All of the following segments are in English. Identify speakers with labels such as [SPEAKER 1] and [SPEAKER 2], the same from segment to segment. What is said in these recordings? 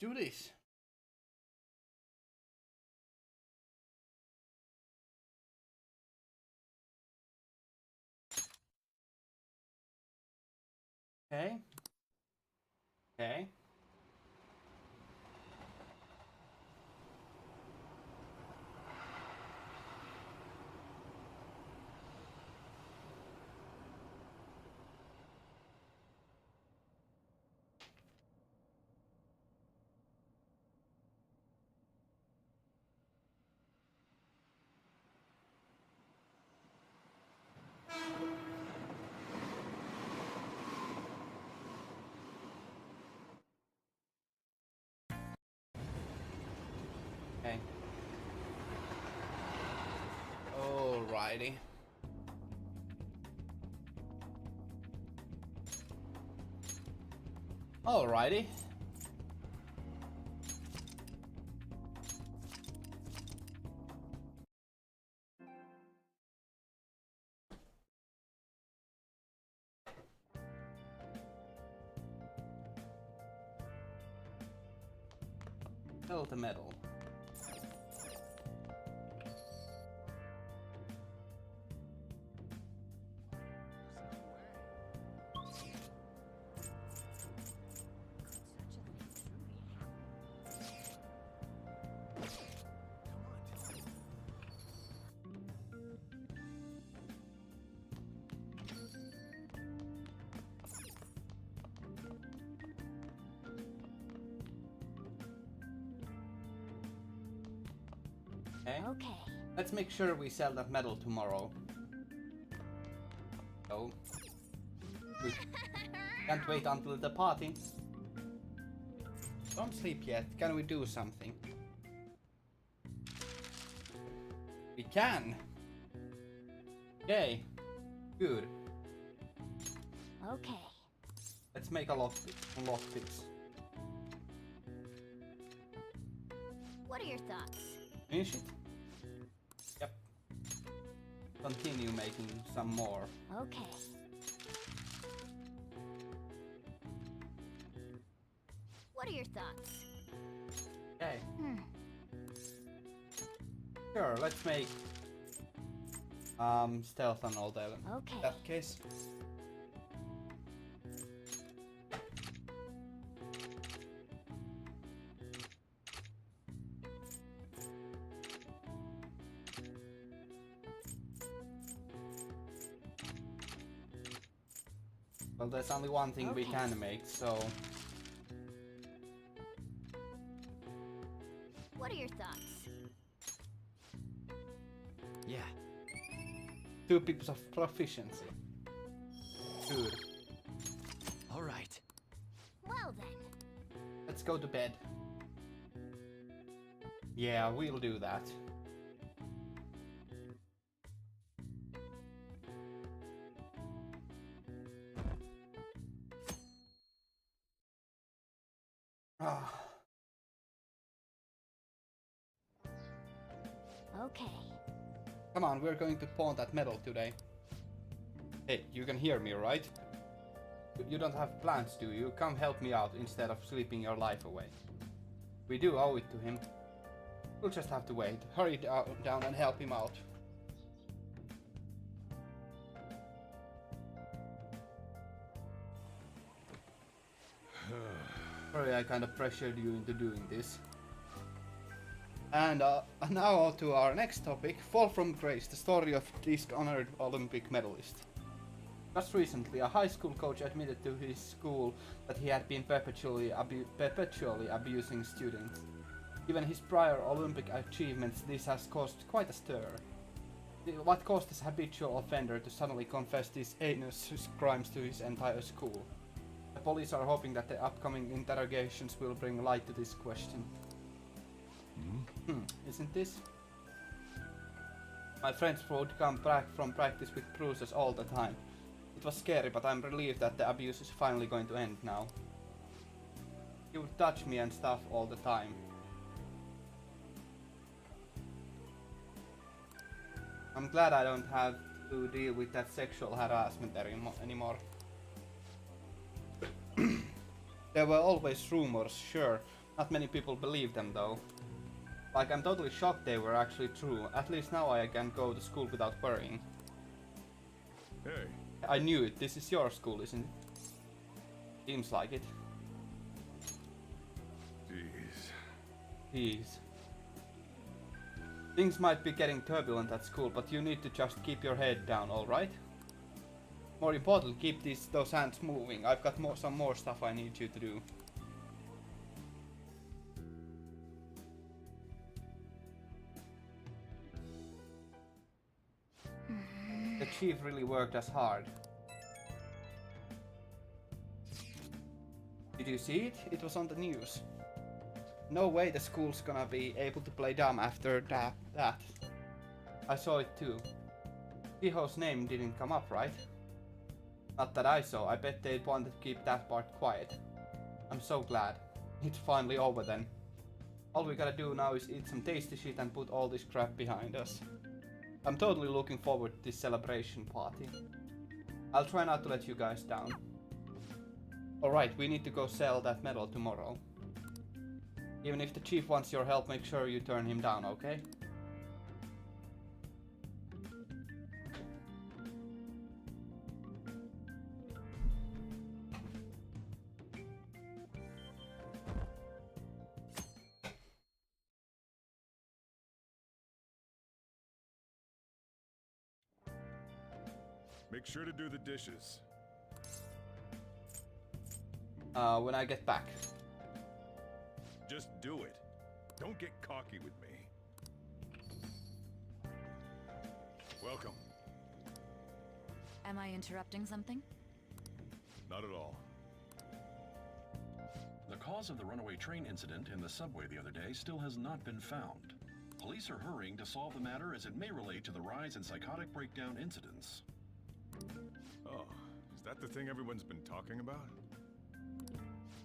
[SPEAKER 1] do this. Okay. Okay. Okay. Alrighty. Alrighty. Fill the metal.
[SPEAKER 2] Okay.
[SPEAKER 1] Let's make sure we sell that metal tomorrow. So we can't wait until the party. Don't sleep yet. Can we do something? We can. Yay. Good.
[SPEAKER 2] Okay.
[SPEAKER 1] Let's make a lockpicks.
[SPEAKER 2] What are your thoughts?
[SPEAKER 1] Finish it. Yep. Continue making some more.
[SPEAKER 2] Okay. What are your thoughts?
[SPEAKER 1] Okay.
[SPEAKER 2] Hmm.
[SPEAKER 1] Sure, let's make stealth and all that.
[SPEAKER 2] Okay.
[SPEAKER 1] In that case. Well, there's only one thing we
[SPEAKER 2] Okay.
[SPEAKER 1] can make, so
[SPEAKER 2] What are your thoughts?
[SPEAKER 3] Yeah.
[SPEAKER 1] 2 pips of proficiency. Good.
[SPEAKER 3] All right.
[SPEAKER 2] Well then.
[SPEAKER 1] Let's go to bed. Yeah, we'll do that. Ah,
[SPEAKER 2] Okay.
[SPEAKER 1] come on, we're going to pawn that metal today. Hey, you can hear me, right? You don't have plans, do you? Come help me out instead of sleeping your life away. We do owe it to him. We'll just have to wait. Hurry down and help him out. Sorry, I kind of pressured you into doing this. And now on to our next topic, Fall from Grace, the story of dishonored Olympic medalist. Just recently, a high school coach admitted to his school that he had been perpetually abusing students. Given his prior Olympic achievements, this has caused quite a stir. What caused this habitual offender to suddenly confess these heinous crimes to his entire school? The police are hoping that the upcoming interrogations will bring light to this question. Isn't this? My friends would come back from practice with bruises all the time. It was scary, but I'm relieved that the abuse is finally going to end now. He would touch me and stuff all the time. I'm glad I don't have to deal with that sexual harassment anymore. There were always rumors, sure, Not many people believe them though. Like, I'm totally shocked they were actually true. At least now I can go to school without worrying.
[SPEAKER 4] Hey,
[SPEAKER 1] I knew it. This is your school, isn't it? Seems like it.
[SPEAKER 4] jeez.
[SPEAKER 1] Jeez. Things might be getting turbulent at school, but you need to just keep your head down, alright? More important, keep those hands moving. I've got some more stuff I need you to do. The chief really worked us hard. Did you see it? It was on the news. No way the school's gonna be able to play dumb after that. I saw it too. Shiho's name didn't come up, right? Not that I saw. I bet they wanted to keep that part quiet. I'm so glad. It's finally over then. All we gotta do now is eat some tasty shit and put all this crap behind us. I'm totally looking forward to this celebration party. I'll try not to let you guys down. Alright, we need to go sell that medal tomorrow. Even if the chief wants your help, make sure you turn him down, okay?
[SPEAKER 4] Make sure to do the dishes.
[SPEAKER 1] When I get back.
[SPEAKER 4] Just do it. Don't get cocky with me. Welcome.
[SPEAKER 5] Am I interrupting something?
[SPEAKER 4] Not at all.
[SPEAKER 6] The cause of the runaway train incident in the subway the other day still has not been found. Police are hurrying to solve the matter as it may relate to the rise in psychotic breakdown incidents.
[SPEAKER 4] Oh, is that the thing everyone's been talking about?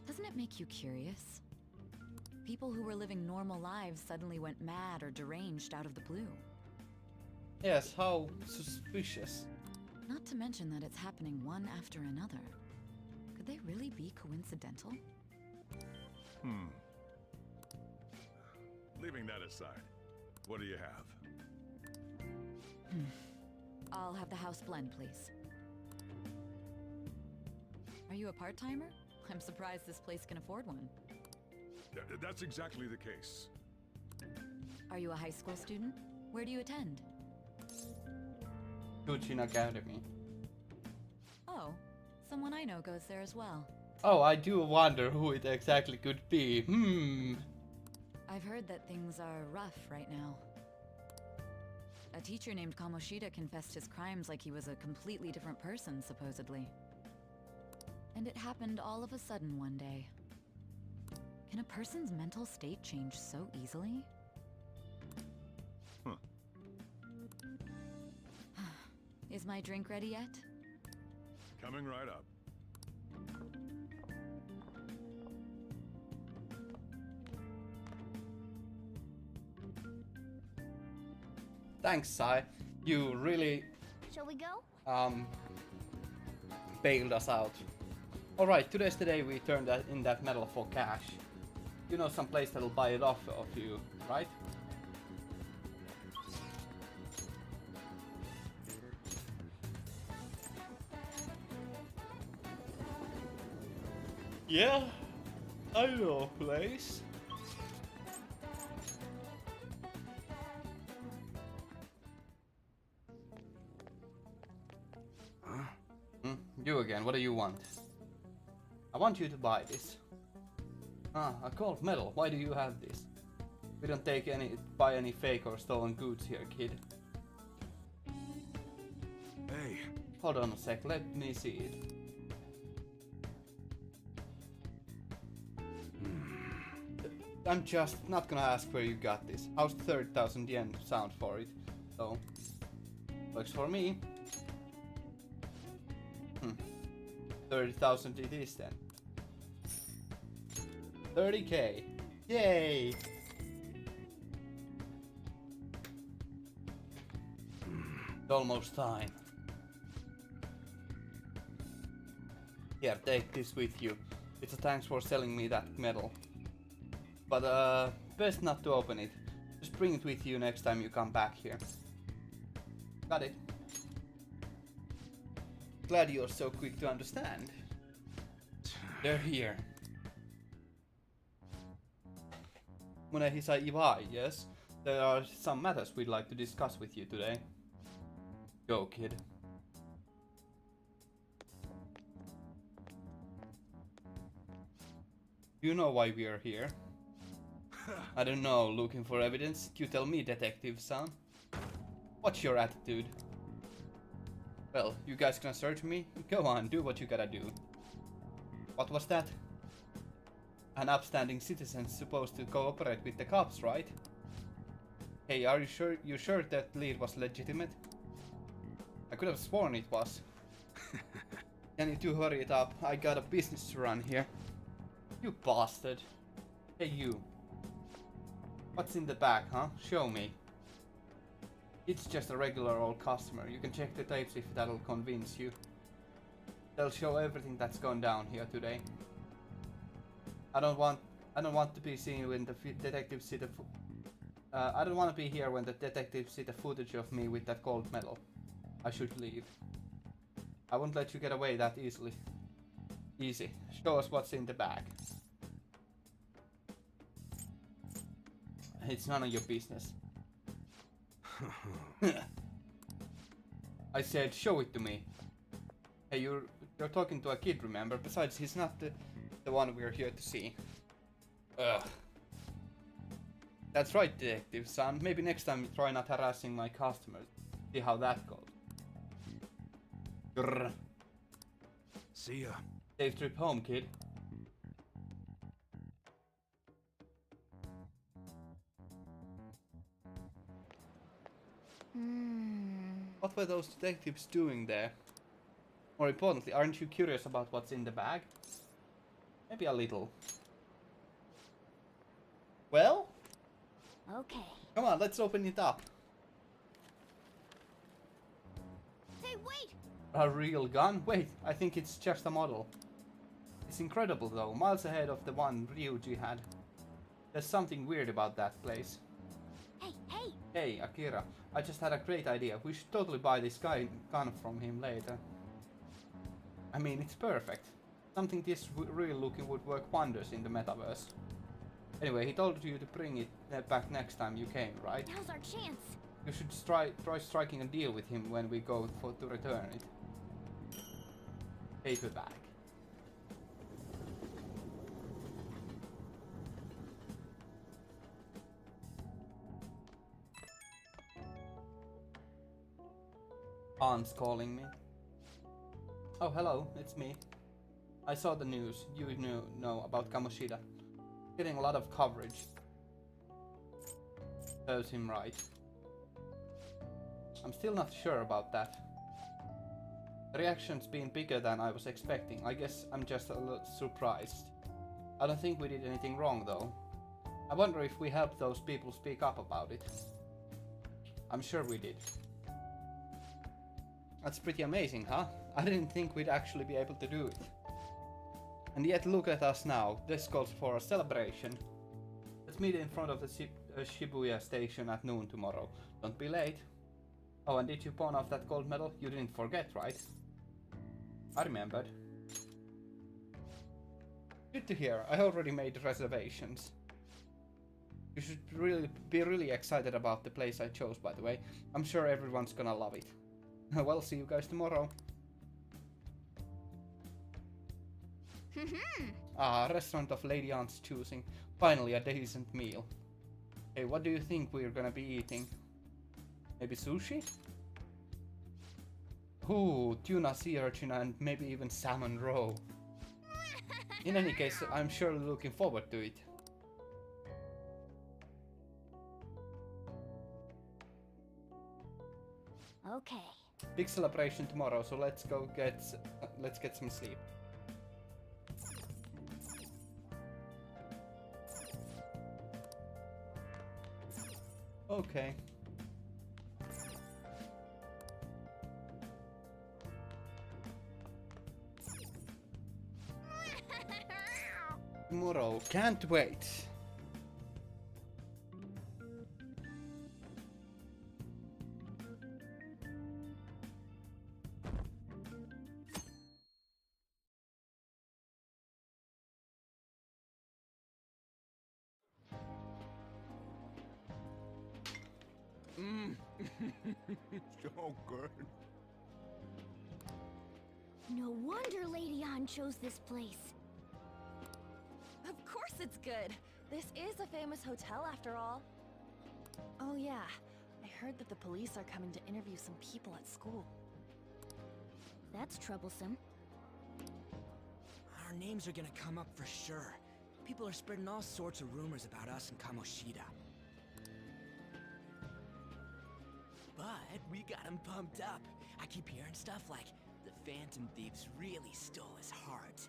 [SPEAKER 5] Doesn't it make you curious? People who were living normal lives suddenly went mad or deranged out of the blue.
[SPEAKER 1] Yes, how suspicious.
[SPEAKER 5] Not to mention that it's happening one after another. Could they really be coincidental?
[SPEAKER 4] Leaving that aside, what do you have?
[SPEAKER 5] I'll have the house blend, please. Are you a part-timer? I'm surprised this place can afford one.
[SPEAKER 4] That's exactly the case.
[SPEAKER 5] Are you a high school student? Where do you attend?
[SPEAKER 1] Kuchin Academy.
[SPEAKER 5] Oh, someone I know goes there as well.
[SPEAKER 1] Oh, I do wonder who it exactly could be.
[SPEAKER 5] I've heard that things are rough right now. A teacher named Kamoshida confessed his crimes like he was a completely different person, supposedly. And it happened all of a sudden one day. Can a person's mental state change so easily?
[SPEAKER 4] Huh.
[SPEAKER 5] Is my drink ready yet?
[SPEAKER 4] Coming right up.
[SPEAKER 1] Thanks, Sai. You really
[SPEAKER 2] Shall we go?
[SPEAKER 1] bailed us out. Alright, today's the day we turned in that medal for cash. You know some place that'll buy it off of you, right? Yeah, I know a place. You again, what do you want? I want you to buy this. Ah, a gold medal. Why do you have this? We don't buy any fake or stolen goods here, kid.
[SPEAKER 4] Hey,
[SPEAKER 1] Hold on a sec, let me see it. I'm just not gonna ask where you got this. How's 30,000 yen sound for it? So, works for me. 30,000 it is then. 30k. Yay! It's almost time. Here, take this with you. It's a thanks for selling me that medal. But best not to open it. Just bring it with you next time you come back here. Got it. Glad you're so quick to understand. They're here. Munehisa Iwai, yes? There are some matters we'd like to discuss with you today. Go, kid. You know why we are here? I don't know, looking for evidence? You tell me, detective son. What's your attitude? Well, you guys gonna search me? Go on, do what you gotta do. What was that? An upstanding citizen supposed to cooperate with the cops, right? Hey, are you sure that lead was legitimate? I could have sworn it was. Can you two hurry it up? I got a business to run here. You bastard. Hey you. What's in the bag, huh? Show me. It's just a regular old customer. You can check the tapes if that'll convince you. They'll show everything that's gone down here today. I don't want to be seen when the detectives see the I don't want to be here when the detectives see the footage of me with that gold medal. I should leave. I won't let you get away that easily. Easy. Show us what's in the bag. It's none of your business. I said, show it to me. Hey, you're talking to a kid, remember? Besides, he's not the one we're here to see. Ugh. That's right, detective son. Maybe next time you try not harassing my customers. See how that goes. Grr.
[SPEAKER 3] See ya.
[SPEAKER 1] Safe trip home, kid. What were those detectives doing there? More importantly, aren't you curious about what's in the bag? Maybe a little. Well?
[SPEAKER 2] Okay.
[SPEAKER 1] Come on, let's open it up.
[SPEAKER 2] Hey, wait!
[SPEAKER 1] A real gun? Wait, I think it's just a model. It's incredible though, miles ahead of the one Ryuji had. There's something weird about that place.
[SPEAKER 2] Hey, hey!
[SPEAKER 1] Hey, Akira, I just had a great idea. We should totally buy this gun from him later. I mean, it's perfect. Something this real looking would work wonders in the metaverse. Anyway, he told you to bring it back next time you came, right?
[SPEAKER 2] Now's our chance!
[SPEAKER 1] You should try striking a deal with him when we go to return it. Paperback. Hans calling me. Oh, hello, it's me. I saw the news. You know about Kamoshida. Getting a lot of coverage. Serves him right. I'm still not sure about that. The reaction's been bigger than I was expecting. I guess I'm just a little surprised. I don't think we did anything wrong though. I wonder if we helped those people speak up about it. I'm sure we did. That's pretty amazing, huh? I didn't think we'd actually be able to do it. And yet look at us now. This calls for a celebration. Let's meet in front of the Shibuya station at noon tomorrow. Don't be late. Oh, and did you pawn off that gold medal? You didn't forget, right? I remembered. Good to hear. I already made reservations. You should be really excited about the place I chose, by the way. I'm sure everyone's gonna love it. Well, see you guys tomorrow. A restaurant of Lady Aunt's choosing. Finally, a decent meal. Hey, what do you think we're gonna be eating? Maybe sushi? Ooh, tuna sea urchin and maybe even salmon roe. In any case, I'm surely looking forward to it.
[SPEAKER 2] Okay.
[SPEAKER 1] Big celebration tomorrow, so let's get some sleep. Okay. Tomorrow, can't wait.
[SPEAKER 3] So good.
[SPEAKER 2] No wonder Lady Ann chose this place.
[SPEAKER 7] Of course it's good. This is a famous hotel after all. Oh yeah, I heard that the police are coming to interview some people at school.
[SPEAKER 2] That's troublesome.
[SPEAKER 8] Our names are gonna come up for sure. People are spreading all sorts of rumors about us and Kamoshida. But we got him pumped up. I keep hearing stuff like the Phantom Thieves really stole his heart.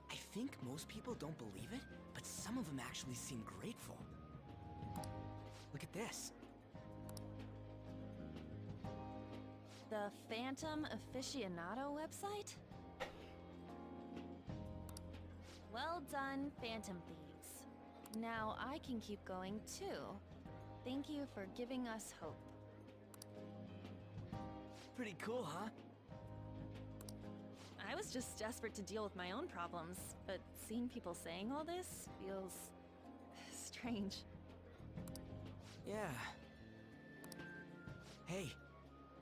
[SPEAKER 8] I think most people don't believe it, but some of them actually seem grateful. Look at this.
[SPEAKER 7] The Phantom Aficionado website? Well done, Phantom Thieves. Now I can keep going too. Thank you for giving us hope.
[SPEAKER 8] Pretty cool, huh?
[SPEAKER 7] I was just desperate to deal with my own problems, but seeing people saying all this feels strange.
[SPEAKER 8] Yeah. Hey,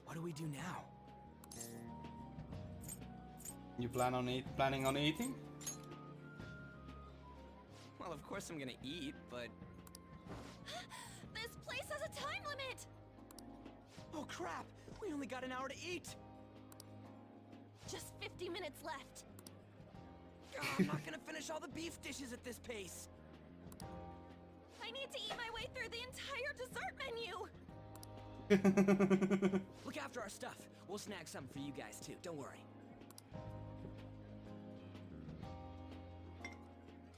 [SPEAKER 8] what do we do now?
[SPEAKER 1] You planning on eating?
[SPEAKER 8] Well, of course I'm gonna eat, but...
[SPEAKER 7] This place has a time limit!
[SPEAKER 8] Oh crap! We only got an hour to eat!
[SPEAKER 7] Just 50 minutes left.
[SPEAKER 8] I'm not gonna finish all the beef dishes at this pace!
[SPEAKER 7] I need to eat my way through the entire dessert menu!
[SPEAKER 8] Look after our stuff. We'll snag something for you guys too, don't worry.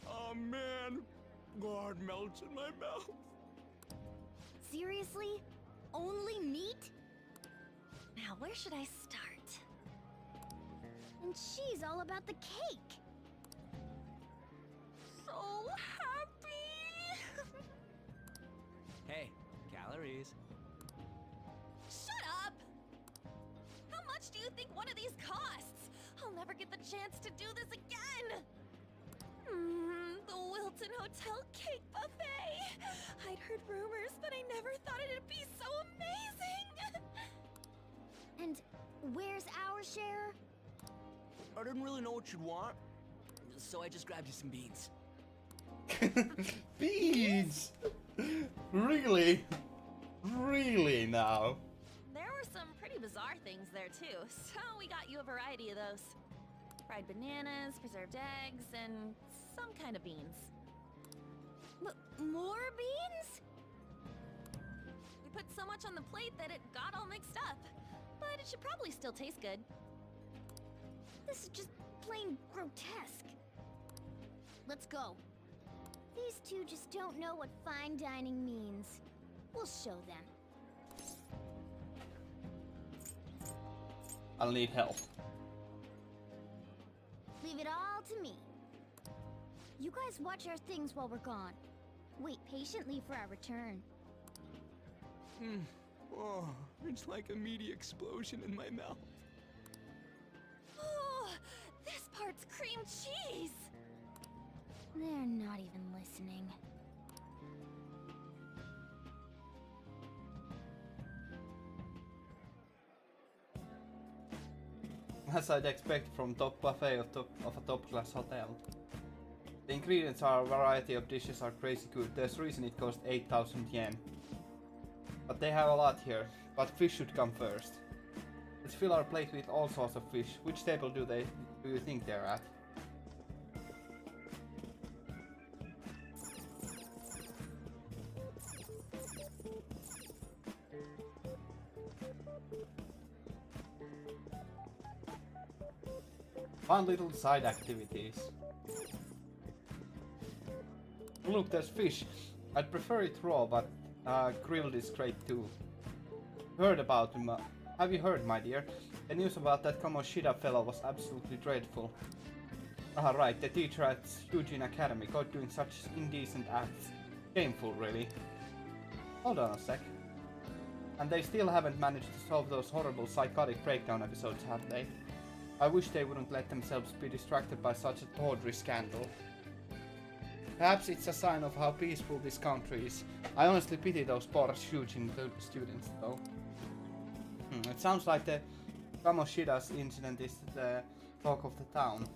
[SPEAKER 3] Oh man, God melts in my mouth.
[SPEAKER 2] Seriously? Only meat?
[SPEAKER 7] Now, where should I start?
[SPEAKER 2] And she's all about the cake.
[SPEAKER 7] So happy!
[SPEAKER 8] Hey, calories.
[SPEAKER 7] Shut up! How much do you think one of these costs? I'll never get the chance to do this again! The Wilton Hotel Cake Buffet! I'd heard rumors, but I never thought it'd be so amazing!
[SPEAKER 2] And where's our share?
[SPEAKER 8] I didn't really know what you'd want, so I just grabbed you some beans.
[SPEAKER 1] Beans! Really? Really now?
[SPEAKER 7] There were some pretty bizarre things there too, so we got you a variety of those. Fried bananas, preserved eggs, and some kind of beans.
[SPEAKER 2] More beans?
[SPEAKER 7] We put so much on the plate that it got all mixed up. But it should probably still taste good.
[SPEAKER 2] This is just plain grotesque. Let's go. These two just don't know what fine dining means. We'll show them.
[SPEAKER 1] I'll need help.
[SPEAKER 2] Leave it all to me. You guys watch our things while we're gone. Wait patiently for our return.
[SPEAKER 8] Oh, it's like a meaty explosion in my mouth.
[SPEAKER 7] Oh, this part's cream cheese!
[SPEAKER 2] They're not even listening.
[SPEAKER 1] As I'd expect from top buffet of a top-class hotel. The ingredients are a variety of dishes are crazy good. There's a reason it cost 8,000 yen. But they have a lot here. But fish should come first. Let's fill our plate with all sorts of fish. Which table do you think they're at? Fun little side activities. Look, there's fish. I'd prefer it raw, but grilled is great too. Heard about him? Have you heard, my dear? The news about that Kamoshida fellow was absolutely dreadful. Ah, right, the teacher at Eugene Academy caught doing such indecent acts. Shameful, really. Hold on a sec. And they still haven't managed to solve those horrible psychotic breakdown episodes, have they? I wish they wouldn't let themselves be distracted by such a tawdry scandal. Perhaps it's a sign of how peaceful this country is. I honestly pity those poor shooting the students though. It sounds like the Kamoshida's incident is the talk of the town.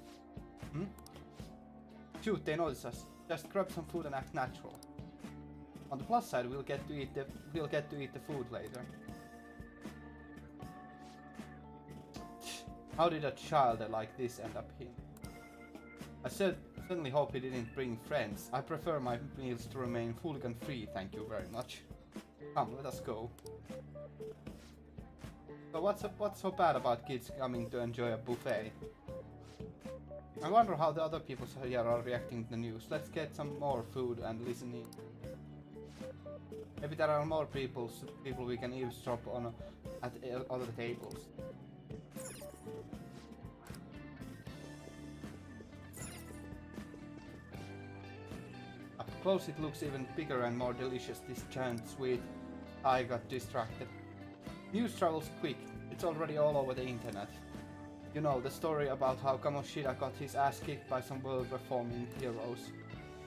[SPEAKER 1] Shoot, they notice us. Just grab some food and act natural. On the plus side, we'll get to eat the food later. How did a child like this end up here? I certainly hope he didn't bring friends. I prefer my meals to remain hooligan free, thank you very much. Come, let us go. So what's so bad about kids coming to enjoy a buffet? I wonder how the other people here are reacting to the news. Let's get some more food and listen in. Maybe there are more people we can eavesdrop on at other tables. Up close it looks even bigger and more delicious, this giant sweet. I got distracted. News travels quick, it's already all over the internet. You know, the story about how Kamoshida got his ass kicked by some world-reforming heroes.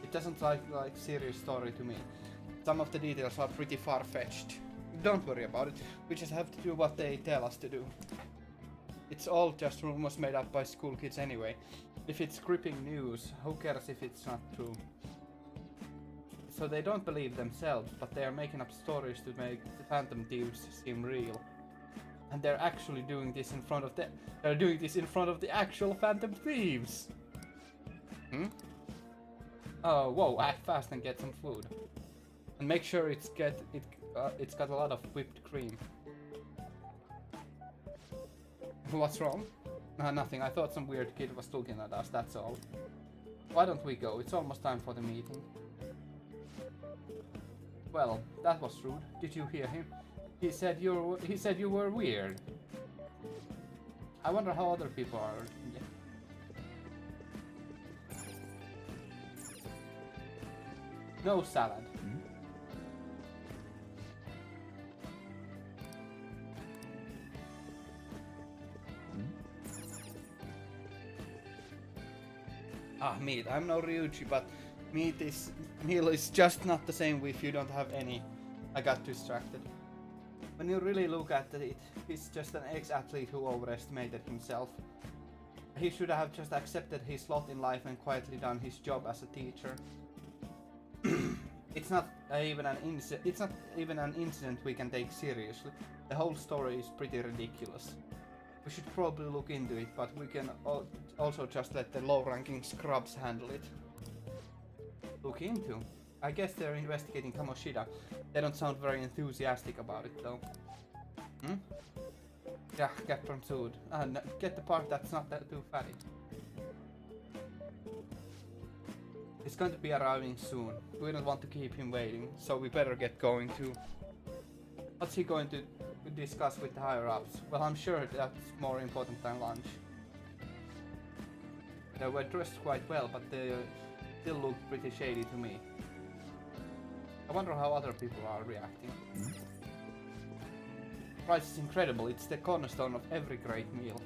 [SPEAKER 1] It doesn't like serious story to me. Some of the details are pretty far-fetched. Don't worry about it, we just have to do what they tell us to do. It's all just rumors made up by school kids anyway. If it's gripping news, who cares if it's not true? So they don't believe themselves, but they are making up stories to make the Phantom Thieves seem real. And they're actually doing this in front of the actual Phantom Thieves! Oh, whoa, act fast and get some food. And make sure it's got a lot of whipped cream. What's wrong? Nothing, I thought some weird kid was looking at us, that's all. Why don't we go? It's almost time for the meeting. Well, that was rude. Did you hear him? He said you were weird. I wonder how other people are. No salad. Meat. I'm no Ryuji, but meal is just not the same if you don't have any. I got distracted. When you really look at it, he's just an ex-athlete who overestimated himself. He should have just accepted his lot in life and quietly done his job as a teacher. It's not even an incident we can take seriously. The whole story is pretty ridiculous. We should probably look into it, but we can also just let the low-ranking scrubs handle it. Look into? I guess they're investigating Kamoshida. They don't sound very enthusiastic about it, though. Yeah, get some food. No, get the part that's not too fatty. He's going to be arriving soon. We don't want to keep him waiting, so we better get going too. What's he going to discuss with the higher-ups? Well, I'm sure that's more important than lunch. They were dressed quite well, but they still look pretty shady to me. I wonder how other people are reacting. Price is incredible, it's the cornerstone of every great meal.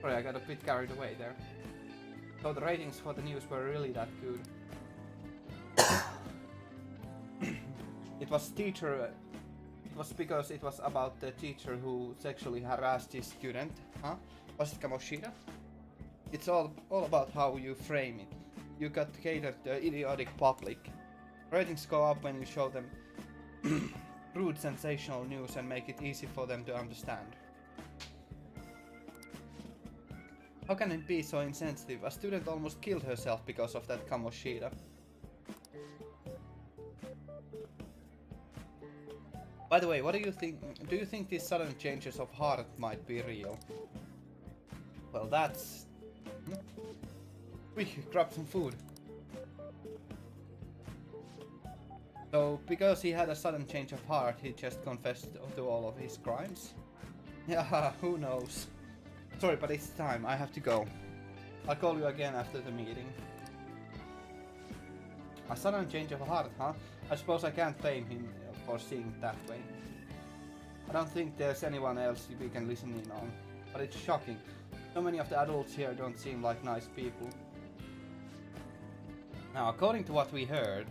[SPEAKER 1] Sorry, I got a bit carried away there. So the ratings for the news were really that good. It was because it was about the teacher who sexually harassed his student. Huh? Was it Kamoshida? It's all about how you frame it. You got to cater to the idiotic public. Ratings go up when you show them rude, sensational news and make it easy for them to understand. How can it be so insensitive? A student almost killed herself because of that Kamoshida. By the way, what do you think? Do you think these sudden changes of heart might be real? Well, that's... Quick, grab some food. So, because he had a sudden change of heart, he just confessed to all of his crimes? Yeah, who knows? Sorry, but it's time. I have to go. I'll call you again after the meeting. A sudden change of heart, huh? I suppose I can't blame him for seeing it that way. I don't think there's anyone else we can listen in on, but it's shocking. So many of the adults here don't seem like nice people. Now, according to what we heard,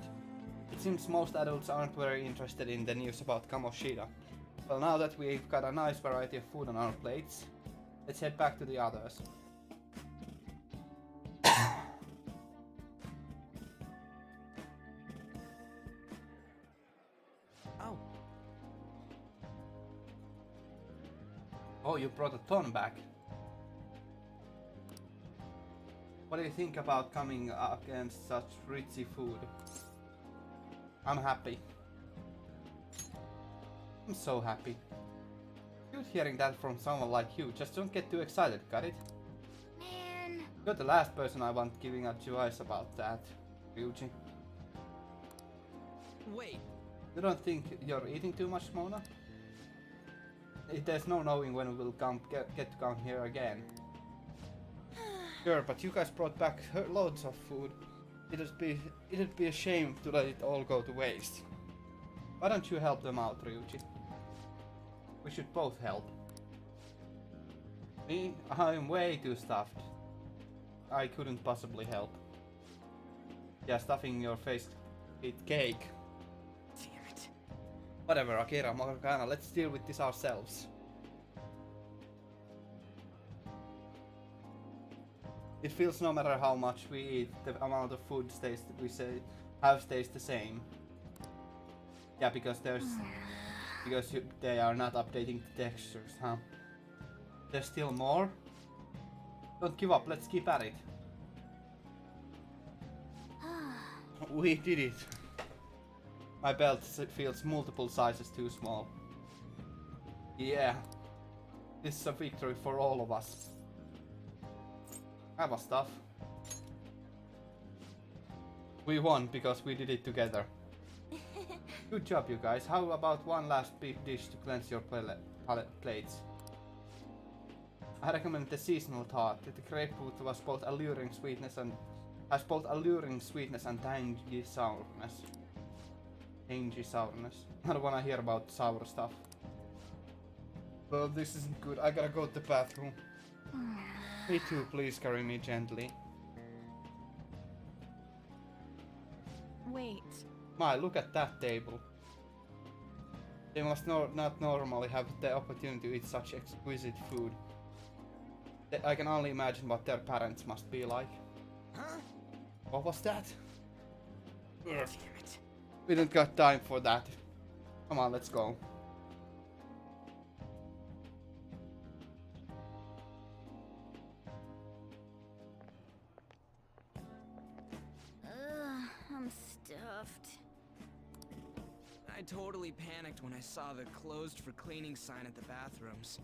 [SPEAKER 1] it seems most adults aren't very interested in the news about Kamoshida. Well, now that we've got a nice variety of food on our plates, let's head back to the others.
[SPEAKER 8] Oh,
[SPEAKER 1] Oh, you brought a ton back. What do you think about coming against such ritzy food? I'm happy. I'm so happy. Good hearing that from someone like you. Just don't get too excited, got it?
[SPEAKER 2] Man.
[SPEAKER 1] You're the last person I want giving advice about that, Ryuji.
[SPEAKER 8] wait.
[SPEAKER 1] You don't think you're eating too much, Mona? There's no knowing when we will get to come here again. Sure, but you guys brought back loads of food. It'd be a shame to let it all go to waste. Why don't you help them out, Ryuji? We should both help. Me? I'm way too stuffed. I couldn't possibly help. Yeah, stuffing your face with cake.
[SPEAKER 8] Damn it.
[SPEAKER 1] Whatever, Akira, Morgana, let's deal with this ourselves. It feels no matter how much we eat, the amount of food stays the same. Yeah, because they are not updating the textures, huh? There's still more? Don't give up, let's keep at it. We did it. My belt feels multiple sizes too small. Yeah. This is a victory for all of us. That was tough. We won because we did it together. Good job, you guys. How about one last big dish to cleanse your plates? I recommend the seasonal tart. The grapefruit was both alluring sweetness and has both alluring sweetness and tangy sourness. Tangy sourness. I don't wanna hear about sour stuff. Well, this isn't good. I gotta go to the bathroom. Me too, please carry me gently.
[SPEAKER 5] Wait.
[SPEAKER 1] My, look at that table. They must not normally have the opportunity to eat such exquisite food. I can only imagine what their parents must be like.
[SPEAKER 8] Huh?
[SPEAKER 1] What was that? Ugh.
[SPEAKER 8] Damn it.
[SPEAKER 1] We don't got time for that. Come on, let's go.
[SPEAKER 2] I'm stuffed.
[SPEAKER 8] I totally panicked when I saw the closed for cleaning sign at the bathrooms.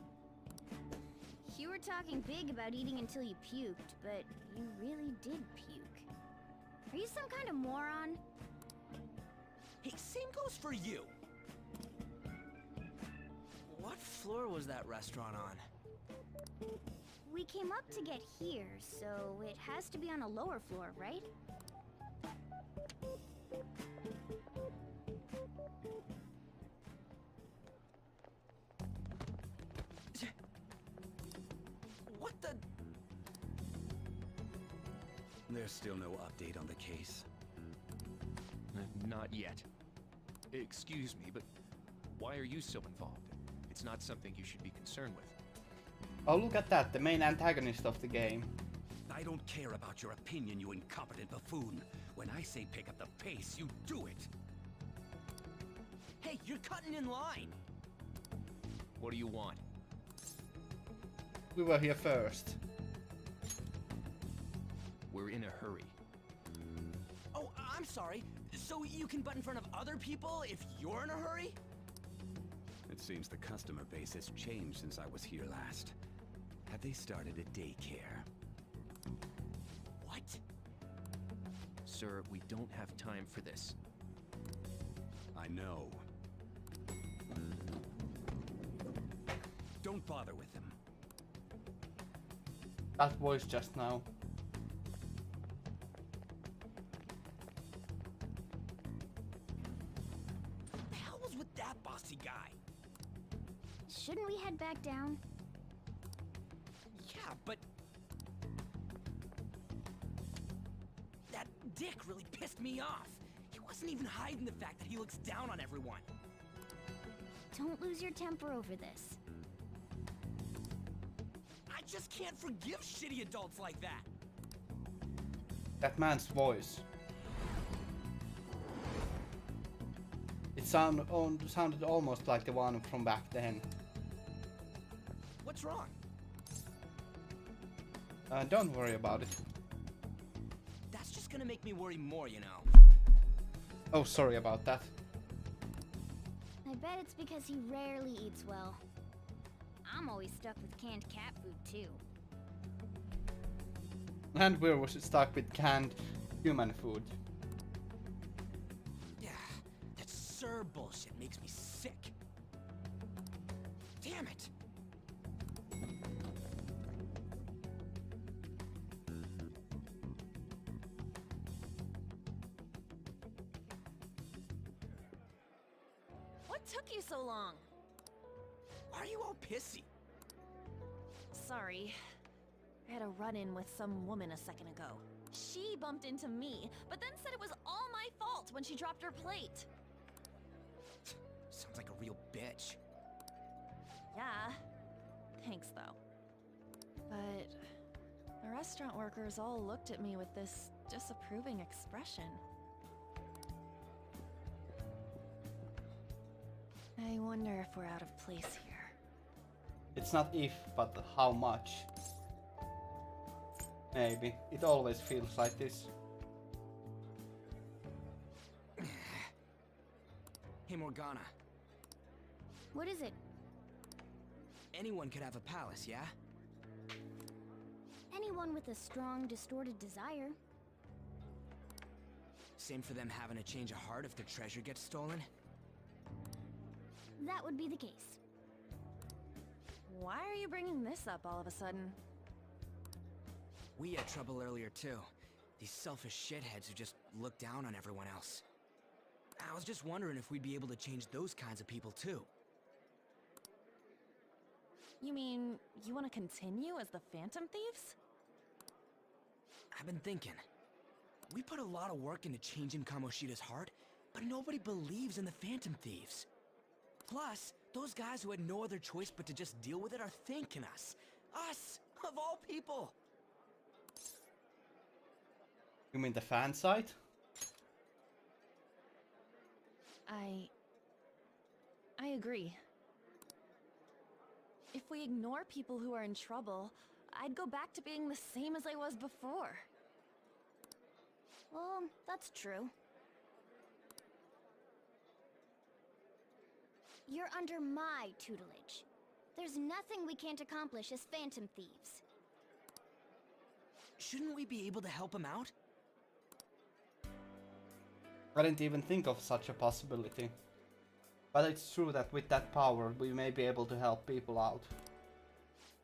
[SPEAKER 2] You were talking big about eating until you puked, but you really did puke. Are you some kind of moron?
[SPEAKER 8] Hey, same goes for you. What floor was that restaurant on?
[SPEAKER 2] We came up to get here, so it has to be on a lower floor, right?
[SPEAKER 8] What the?
[SPEAKER 3] There's still no update on the case.
[SPEAKER 9] Not yet. Excuse me, but why are you so involved? It's not something you should be concerned with.
[SPEAKER 1] Oh, look at that, the main antagonist of the game.
[SPEAKER 3] I don't care about your opinion, you incompetent buffoon. When I say pick up the pace, you do it.
[SPEAKER 8] Hey, you're cutting in line.
[SPEAKER 9] What do you want?
[SPEAKER 1] We were here first.
[SPEAKER 9] We're in a hurry.
[SPEAKER 8] Oh, I'm sorry. So you can butt in front of other people if you're in a hurry?
[SPEAKER 3] It seems the customer base has changed since I was here last. Have they started a daycare?
[SPEAKER 8] What?
[SPEAKER 9] Sir, we don't have time for this.
[SPEAKER 3] I know. Don't bother with them.
[SPEAKER 1] That voice just now.
[SPEAKER 8] What the hell was with that bossy guy?
[SPEAKER 2] Shouldn't we head back down?
[SPEAKER 8] Yeah, but... that dick really pissed me off. He wasn't even hiding the fact that he looks down on everyone.
[SPEAKER 2] Don't lose your temper over this.
[SPEAKER 8] I just can't forgive shitty adults like that.
[SPEAKER 1] That man's voice. It sounded almost like the one from back then.
[SPEAKER 8] What's wrong?
[SPEAKER 1] Don't worry about it.
[SPEAKER 8] That's just gonna make me worry more, you know.
[SPEAKER 1] Oh, sorry about that.
[SPEAKER 2] I bet it's because he rarely eats well. I'm always stuck with canned cat food, too.
[SPEAKER 1] And we're stuck with canned human food.
[SPEAKER 8] Yeah, that Sir bullshit makes me sick. Damn it!
[SPEAKER 7] What took you so long?
[SPEAKER 8] Why are you all pissy?
[SPEAKER 7] Sorry. I had a run-in with some woman a second ago. She bumped into me, but then said it was all my fault when she dropped her plate.
[SPEAKER 8] Sounds like a real bitch.
[SPEAKER 7] Yeah. Thanks, though. But the restaurant workers all looked at me with this disapproving expression. I wonder if we're out of place here.
[SPEAKER 1] It's not if, but how much. Maybe. It always feels like this.
[SPEAKER 8] Hey, Morgana.
[SPEAKER 2] What is it?
[SPEAKER 8] Anyone could have a palace, yeah?
[SPEAKER 2] Anyone with a strong, distorted desire.
[SPEAKER 8] Same for them having a change of heart if their treasure gets stolen?
[SPEAKER 2] That would be the case.
[SPEAKER 7] Why are you bringing this up all of a sudden?
[SPEAKER 8] We had trouble earlier too. These selfish shitheads who just look down on everyone else. I was just wondering if we'd be able to change those kinds of people too.
[SPEAKER 7] You mean, you want to continue as the Phantom Thieves?
[SPEAKER 8] I've been thinking. We put a lot of work into changing Kamoshida's heart, but nobody believes in the Phantom Thieves. Plus, those guys who had no other choice but to just deal with it are thanking us. Us, of all people!
[SPEAKER 1] You mean the fan site?
[SPEAKER 7] I agree. If we ignore people who are in trouble, I'd go back to being the same as I was before.
[SPEAKER 2] Well, that's true. You're under my tutelage. There's nothing we can't accomplish as Phantom Thieves.
[SPEAKER 8] Shouldn't we be able to help him out?
[SPEAKER 1] I didn't even think of such a possibility. But it's true that with that power, we may be able to help people out.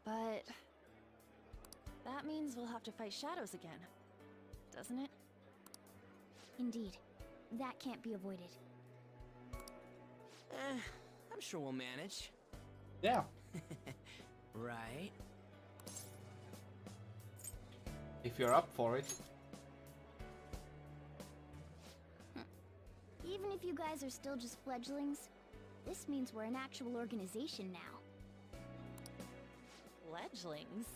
[SPEAKER 7] But that means we'll have to fight shadows again, doesn't it?
[SPEAKER 2] Indeed. That can't be avoided.
[SPEAKER 8] I'm sure we'll manage.
[SPEAKER 1] Yeah.
[SPEAKER 8] Right?
[SPEAKER 1] If you're up for it.
[SPEAKER 2] Even if you guys are still just fledglings, this means we're an actual organization now.
[SPEAKER 7] Fledglings?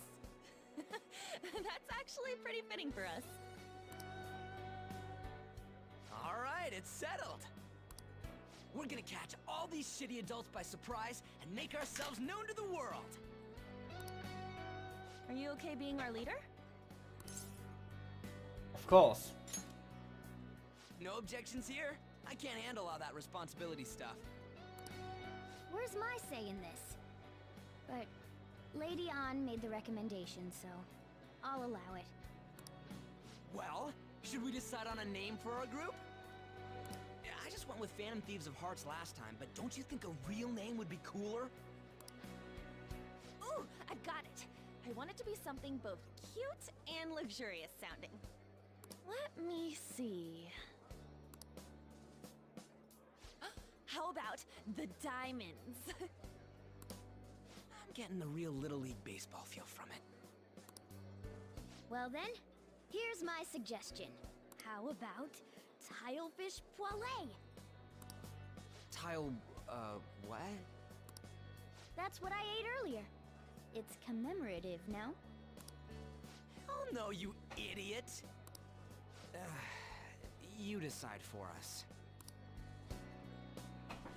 [SPEAKER 7] That's actually pretty fitting for us.
[SPEAKER 8] Alright, it's settled! We're gonna catch all these shitty adults by surprise and make ourselves known to the world!
[SPEAKER 7] Are you okay being our leader?
[SPEAKER 1] Of course.
[SPEAKER 8] No objections here? I can't handle all that responsibility stuff.
[SPEAKER 2] Where's my say in this? But Lady An made the recommendation, so I'll allow it.
[SPEAKER 8] Well, should we decide on a name for our group? Yeah, I just went with Phantom Thieves of Hearts last time, but don't you think a real name would be cooler?
[SPEAKER 7] Ooh, I've got it! I want it to be something both cute and luxurious sounding. Let me see... How about the Diamonds?
[SPEAKER 8] I'm getting the real Little League Baseball feel from it.
[SPEAKER 2] Well then, here's my suggestion. How about tilefish poêlée?
[SPEAKER 8] Tile, what?
[SPEAKER 2] That's what I ate earlier. It's commemorative, no?
[SPEAKER 8] Oh no, you idiot! You decide for us.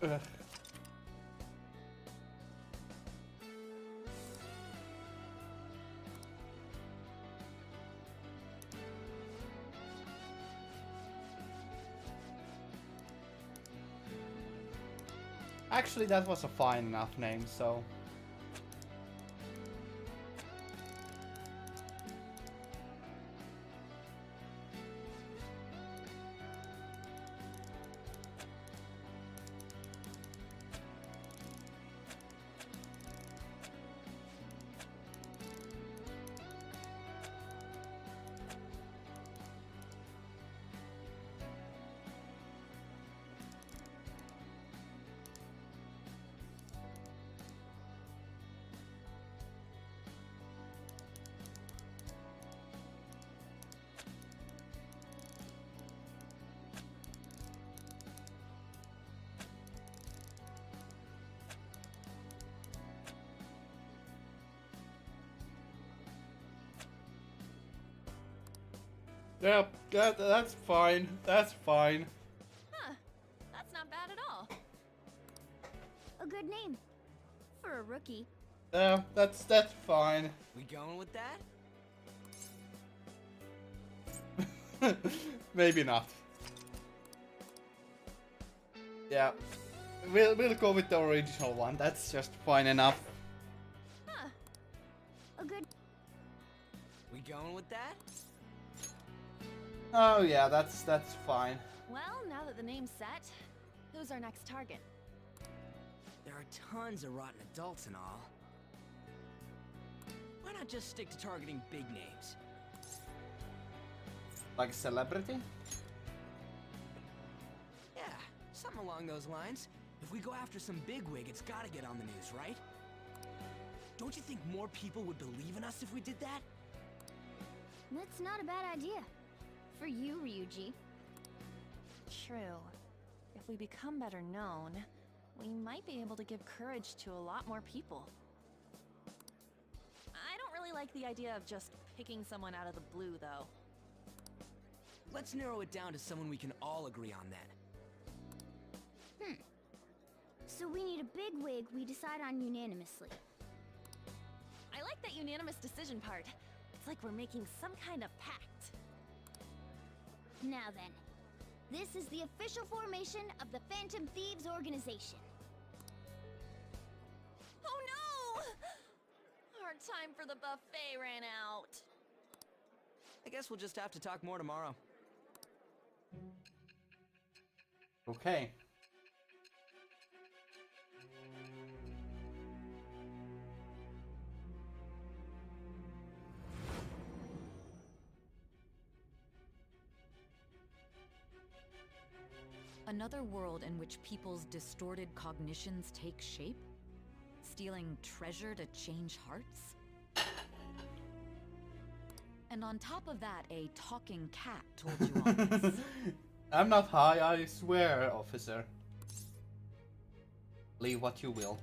[SPEAKER 1] Ugh. Actually, that was a fine enough name, so... Yep, that's fine. That's fine.
[SPEAKER 7] Huh. That's not bad at all.
[SPEAKER 2] A good name. For a rookie.
[SPEAKER 1] Yeah, that's fine.
[SPEAKER 8] We going with that?
[SPEAKER 1] Maybe not. Yeah, we'll go with the original one. That's just fine enough.
[SPEAKER 2] Huh. A good...
[SPEAKER 8] We going with that?
[SPEAKER 1] Oh yeah, that's fine.
[SPEAKER 7] Well, now that the name's set, who's our next target?
[SPEAKER 8] There are tons of rotten adults and all. Why not just stick to targeting big names?
[SPEAKER 1] Like a celebrity?
[SPEAKER 8] Yeah, something along those lines. If we go after some bigwig, it's gotta get on the news, right? Don't you think more people would believe in us if we did that?
[SPEAKER 2] That's not a bad idea. For you, Ryuji.
[SPEAKER 7] True. If we become better known, we might be able to give courage to a lot more people. I don't really like the idea of just picking someone out of the blue, though.
[SPEAKER 8] Let's narrow it down to someone we can all agree on then.
[SPEAKER 2] So we need a big wig we decide on unanimously.
[SPEAKER 7] I like that unanimous decision part. It's like we're making some kind of pact.
[SPEAKER 2] Now then, this is the official formation of the Phantom Thieves organization.
[SPEAKER 7] Oh no! Our time for the buffet ran out.
[SPEAKER 8] I guess we'll just have to talk more tomorrow.
[SPEAKER 1] Okay.
[SPEAKER 5] Another world in which people's distorted cognitions take shape? Stealing treasure to change hearts? And on top of that, a talking cat told you all this.
[SPEAKER 1] I'm not high, I swear, officer. Leave what you will.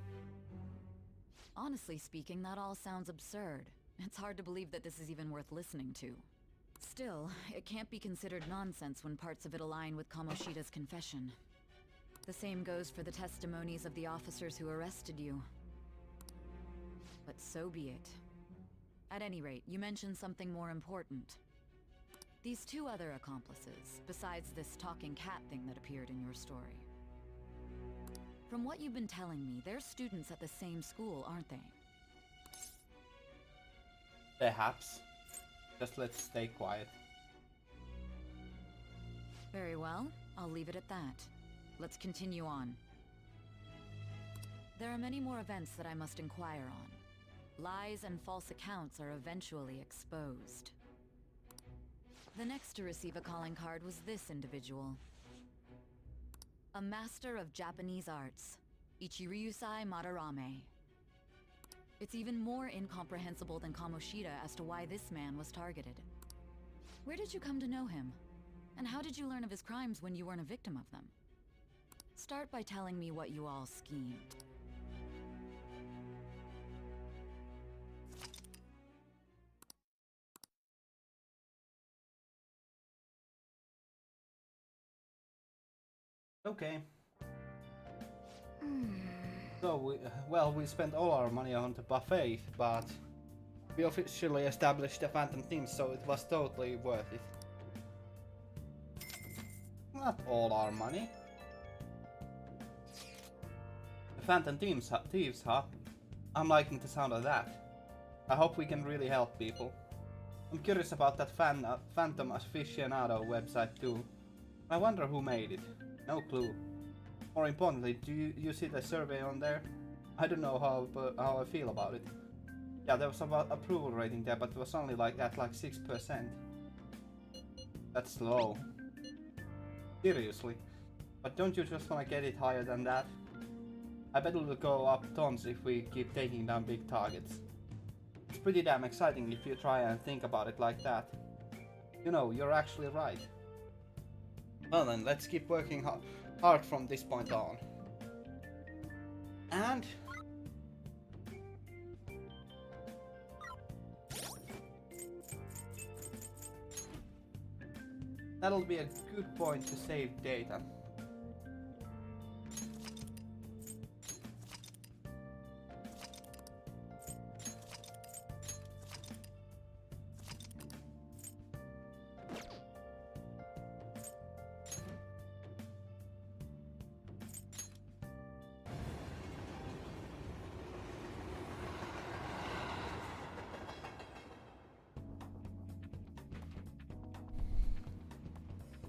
[SPEAKER 5] Honestly speaking, that all sounds absurd. It's hard to believe that this is even worth listening to. Still, it can't be considered nonsense when parts of it align with Kamoshida's confession. The same goes for the testimonies of the officers who arrested you. But so be it. At any rate, you mentioned something more important. These two other accomplices, besides this talking cat thing that appeared in your story. From what you've been telling me, they're students at the same school, aren't they?
[SPEAKER 1] Perhaps. Just let's stay quiet.
[SPEAKER 5] Very well, I'll leave it at that. Let's continue on. There are many more events that I must inquire on. Lies and false accounts are eventually exposed. The next to receive a calling card was this individual. A master of Japanese arts, Ichiryusai Madarame. It's even more incomprehensible than Kamoshida as to why this man was targeted. Where did you come to know him? And how did you learn of his crimes when you weren't a victim of them? Start by telling me what you all schemed.
[SPEAKER 1] Okay. So we spent all our money on the buffet, but we officially established the Phantom Thieves, so it was totally worth it. Not all our money. The Phantom Thieves, huh? I'm liking the sound of that. I hope we can really help people. I'm curious about that Phantom Aficionado website too. I wonder who made it. No clue. More importantly, do you see the survey on there? I don't know how I feel about it. Yeah, there was about approval rating there, but it was only like at like 6%. That's low. Seriously. But don't you just want to get it higher than that? I bet it will go up tons if we keep taking down big targets. It's pretty damn exciting if you try and think about it like that. You know, you're actually right. Well then, let's keep working hard from this point on. And... that'll be a good point to save data.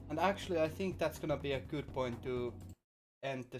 [SPEAKER 1] And actually, I think that's gonna be a good point to end the